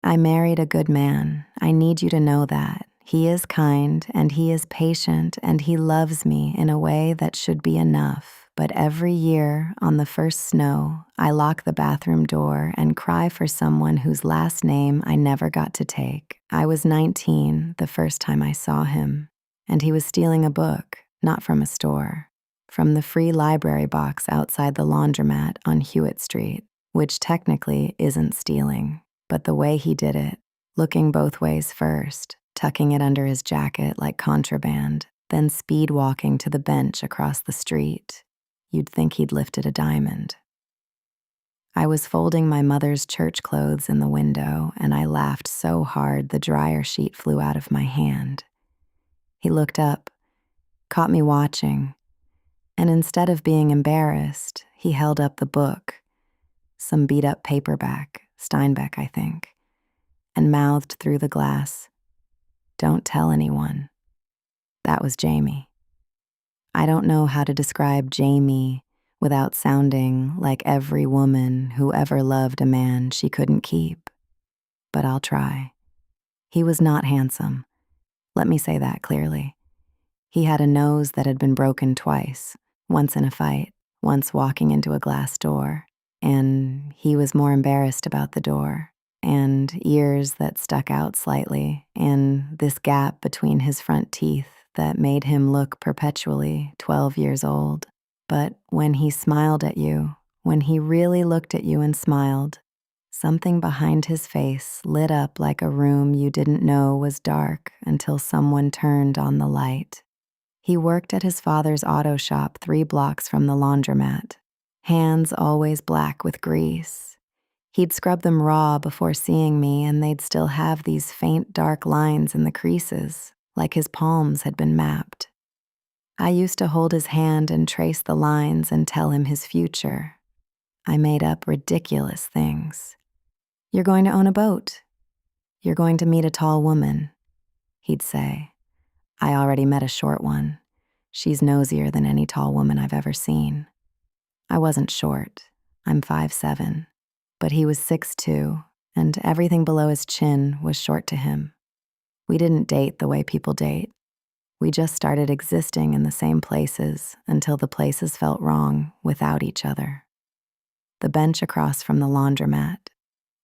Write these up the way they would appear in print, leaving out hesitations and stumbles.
I married a good man. I need you to know that. He is kind, and he is patient, and he loves me in a way that should be enough. But every year, on the first snow, I lock the bathroom door and cry for someone whose last name I never got to take. I was 19 the first time I saw him, and he was stealing a book, not from a store, from the free library box outside the laundromat on Hewitt Street, which technically isn't stealing, but the way he did it, looking both ways first, tucking it under his jacket like contraband, then speed walking to the bench across the street. You'd think he'd lifted a diamond. I was folding my mother's church clothes in the window, and I laughed so hard the dryer sheet flew out of my hand. He looked up, caught me watching, and instead of being embarrassed, he held up the book, some beat-up paperback, Steinbeck, I think, and mouthed through the glass, "Don't tell anyone." That was Jamie. I don't know how to describe Jamie without sounding like every woman who ever loved a man she couldn't keep, but I'll try. He was not handsome. Let me say that clearly. He had a nose that had been broken twice, once in a fight, once walking into a glass door, and he was more embarrassed about the door, and ears that stuck out slightly, and this gap between his front teeth that made him look perpetually 12 years old. But when he smiled at you, when he really looked at you and smiled, something behind his face lit up like a room you didn't know was dark until someone turned on the light. He worked at his father's auto shop 3 blocks from the laundromat, hands always black with grease. He'd scrub them raw before seeing me, and they'd still have these faint dark lines in the creases, like his palms had been mapped. I used to hold his hand and trace the lines and tell him his future. I made up ridiculous things. "You're going to own a boat. You're going to meet a tall woman," he'd say. I already met a short one. She's nosier than any tall woman I've ever seen. I wasn't short. I'm 5'7", but he was 6'2", and everything below his chin was short to him. We didn't date the way people date. We just started existing in the same places until the places felt wrong without each other. The bench across from the laundromat,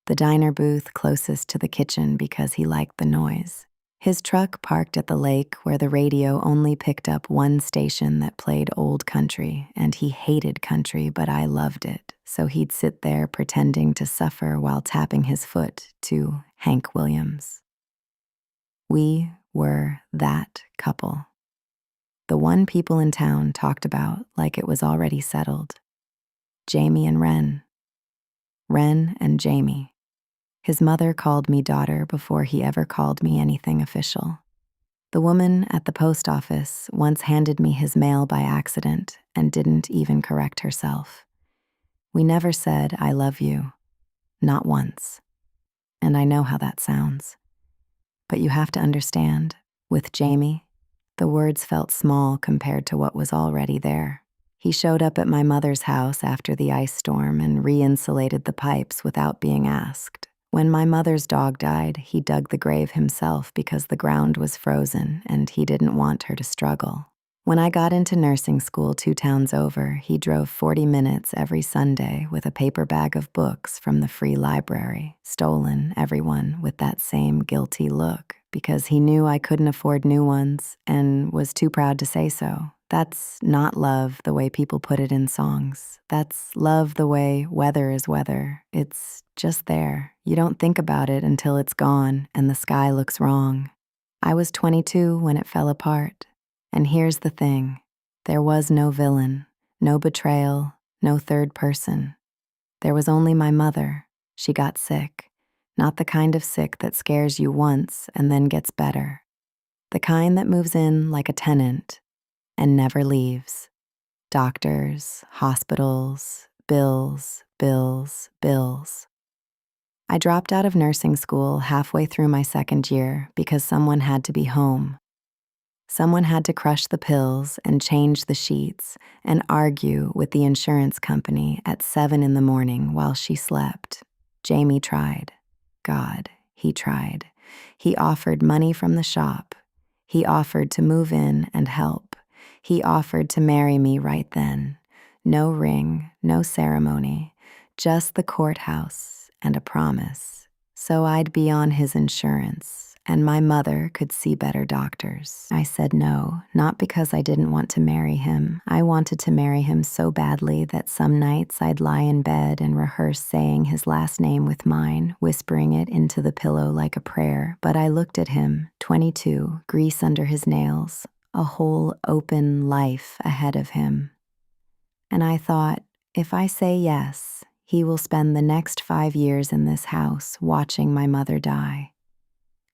the diner booth closest to the kitchen because he liked the noise, his truck parked at the lake where the radio only picked up one station that played old country, and he hated country, but I loved it, so he'd sit there pretending to suffer while tapping his foot to Hank Williams. We were that couple. The one people in town talked about like it was already settled. Jamie and Wren. Wren and Jamie. His mother called me daughter before he ever called me anything official. The woman at the post office once handed me his mail by accident and didn't even correct herself. We never said, "I love you." Not once. And I know how that sounds. But you have to understand, with Jamie, the words felt small compared to what was already there. He showed up at my mother's house after the ice storm and re-insulated the pipes without being asked. When my mother's dog died, he dug the grave himself because the ground was frozen and he didn't want her to struggle. When I got into nursing school 2 towns over, he drove 40 minutes every Sunday with a paper bag of books from the free library, stolen, everyone with that same guilty look, because he knew I couldn't afford new ones and was too proud to say so. That's not love the way people put it in songs. That's love the way weather is weather. It's just there. You don't think about it until it's gone and the sky looks wrong. I was 22 when it fell apart. And here's the thing. There was no villain, no betrayal, no third person. There was only my mother. She got sick. Not the kind of sick that scares you once and then gets better. The kind that moves in like a tenant and never leaves. Doctors, hospitals, bills, bills, bills. I dropped out of nursing school halfway through my 2nd year because someone had to be home. Someone had to crush the pills and change the sheets and argue with the insurance company at 7 in the morning while she slept. Jamie tried. God, He tried. He offered money from the shop. He offered to move in and help. He offered to marry me right then. No ring, no ceremony, just the courthouse and a promise. So I'd be on his insurance, and my mother could see better doctors. I said no, not because I didn't want to marry him. I wanted to marry him so badly that some nights I'd lie in bed and rehearse saying his last name with mine, whispering it into the pillow like a prayer. But I looked at him, 22, grease under his nails, a whole open life ahead of him. And I thought, if I say yes, he will spend the next 5 years in this house watching my mother die.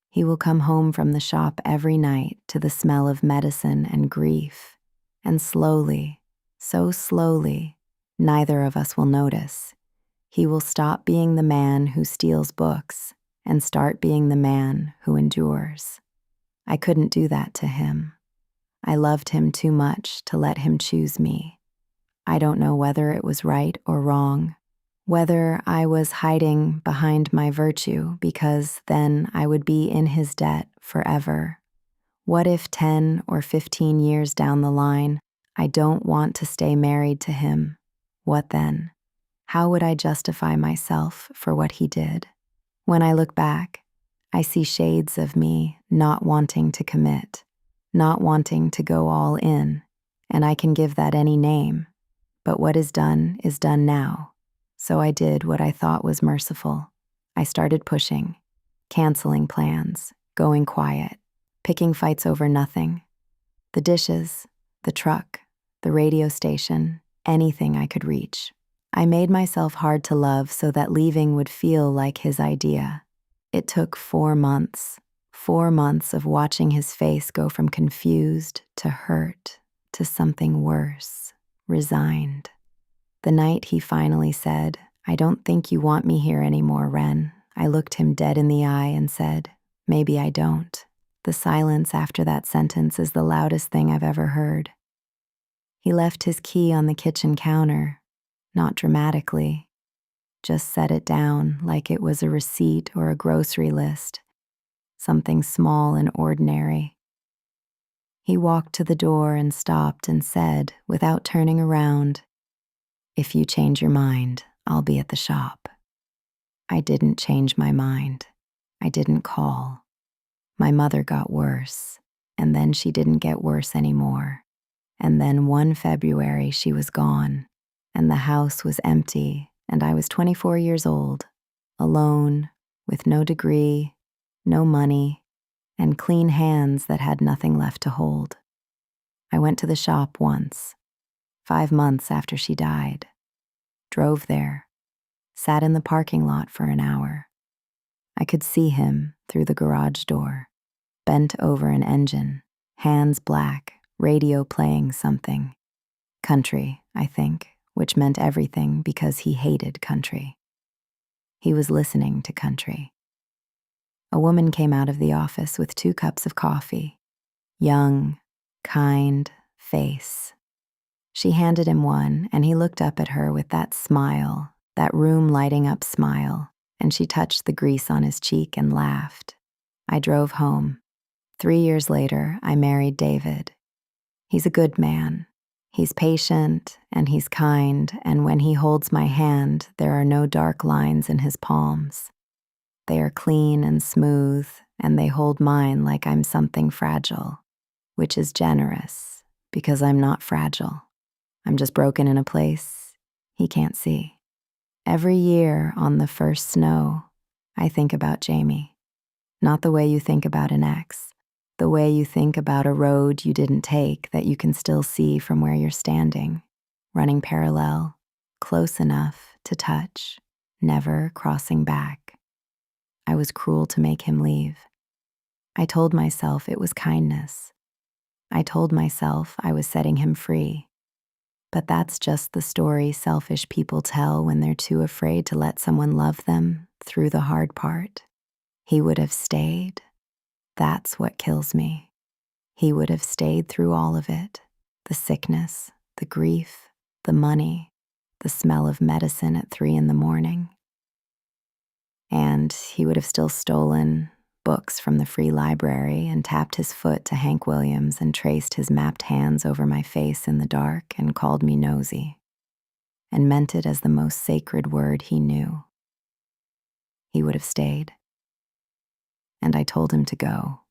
He will come home from the shop every night to the smell of medicine and grief, and slowly, so slowly, neither of us will notice. He will stop being the man who steals books and start being the man who endures. I couldn't do that to him. I loved him too much to let him choose me. I don't know whether it was right or wrong, whether I was hiding behind my virtue because then I would be in his debt forever. What if 10 or 15 years down the line, I don't want to stay married to him? What then? How would I justify myself for what he did? When I look back, I see shades of me not wanting to commit, not wanting to go all in, and I can give that any name. But what is done now. So I did what I thought was merciful. I started pushing, canceling plans, going quiet, picking fights over nothing. The dishes, the truck, the radio station, anything I could reach. I made myself hard to love so that leaving would feel like his idea. It took 4 months, 4 months of watching his face go from confused to hurt to something worse. Resigned. The night he finally said, "I don't think you want me here anymore, Wren," I looked him dead in the eye and said, "Maybe I don't." The silence after that sentence is the loudest thing I've ever heard. He left his key on the kitchen counter, not dramatically, just set it down like it was a receipt or a grocery list, something small and ordinary. He walked to the door and stopped and said, without turning around, "If you change your mind, I'll be at the shop." I didn't change my mind. I didn't call. My mother got worse, and then she didn't get worse anymore. And then one February she was gone, and the house was empty, and I was 24 years old, alone, with no degree, no money, and clean hands that had nothing left to hold. I went to the shop once, 5 months after she died, drove there, sat in the parking lot for an hour. I could see him through the garage door, bent over an engine, hands black, radio playing something. Country, I think, which meant everything because he hated country. He was listening to country. A woman came out of the office with 2 cups of coffee. Young, kind face. She handed him one, and he looked up at her with that smile, that room lighting up smile, and she touched the grease on his cheek and laughed. I drove home. 3 years later, I married David. He's a good man. He's patient, and he's kind, and when he holds my hand, there are no dark lines in his palms. They are clean and smooth, and they hold mine like I'm something fragile, which is generous, because I'm not fragile. I'm just broken in a place he can't see. Every year on the first snow, I think about Jamie. Not the way you think about an ex, the way you think about a road you didn't take that you can still see from where you're standing, running parallel, close enough to touch, never crossing back. I was cruel to make him leave. I told myself it was kindness. I told myself I was setting him free. But that's just the story selfish people tell when they're too afraid to let someone love them through the hard part. He would have stayed. That's what kills me. He would have stayed through all of it. The sickness, the grief, the money, the smell of medicine at 3 in the morning. And he would have still stolen books from the free library and tapped his foot to Hank Williams and traced his mapped hands over my face in the dark and called me nosy, and meant it as the most sacred word he knew. He would have stayed, and I told him to go.